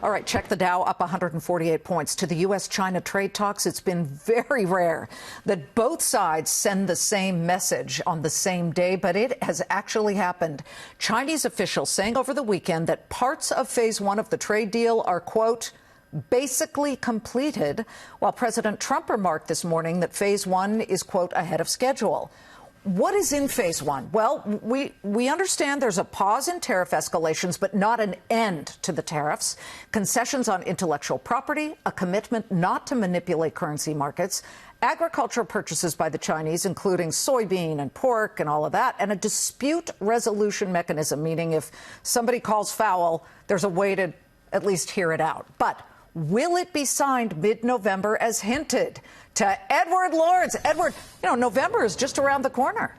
All right, check the Dow up 148 points. To the U.S.-China trade talks, it's been very rare that both sides send the same message on the same day, but it has actually happened. Chinese officials saying over the weekend that parts of phase one of the trade deal are, quote, basically completed, while President Trump remarked this morning that phase one is, quote, ahead of schedule. What is in phase one? Well, we understand there's a pause in tariff escalations, but not an end to the tariffs. Concessions on intellectual property, a commitment not to manipulate currency markets, agricultural purchases by the Chinese, including soybean and pork and all of that, and a dispute resolution mechanism, meaning if somebody calls foul, there's a way to at least hear it out. But will it be signed mid-November as hinted? To Edward Lawrence. Edward, November is just around the corner.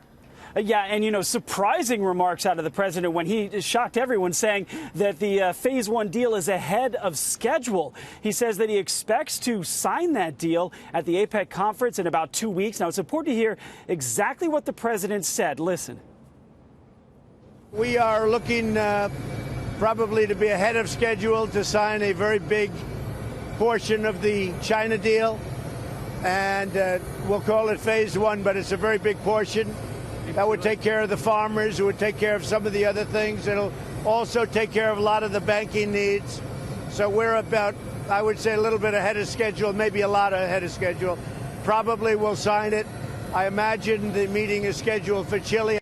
Yeah, and, surprising remarks out of the president when he shocked everyone, saying that the phase one deal is ahead of schedule. He says that he expects to sign that deal at the APEC conference in about 2 weeks. Now, it's important to hear exactly what the president said. Listen. We are looking probably to be ahead of schedule to sign a very big portion of the China deal. And we'll call it phase one, but it's a very big portion. That would take care of the farmers. It would take care of some of the other things. It'll also take care of a lot of the banking needs. So we're about, I would say, a little bit ahead of schedule, maybe a lot ahead of schedule. Probably we'll sign it. I imagine the meeting is scheduled for Chile.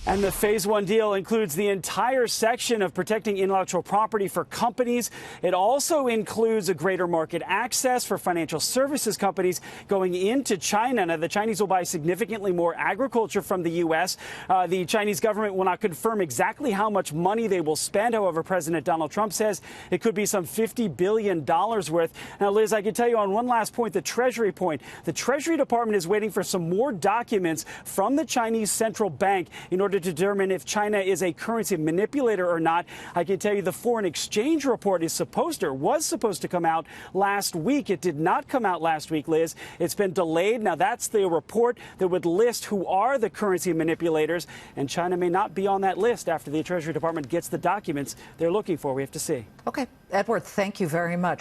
And the phase one deal includes the entire section of protecting intellectual property for companies. It also includes a greater market access for financial services companies going into China. Now, the Chinese will buy significantly more agriculture from the U.S. The Chinese government will not confirm exactly how much money they will spend. However, President Donald Trump says it could be some $50 billion worth. Now, Liz, I can tell you on one last point, the Treasury point. The Treasury Department is waiting for some more documents from the Chinese central bank in order to determine if China is a currency manipulator or not. I can tell you the foreign exchange report was supposed to come out last week. It did not come out last week, Liz. It's been delayed. Now, that's the report that would list who are the currency manipulators, and China may not be on that list after the Treasury Department gets the documents they're looking for. We have to see. Okay. Edward, thank you very much.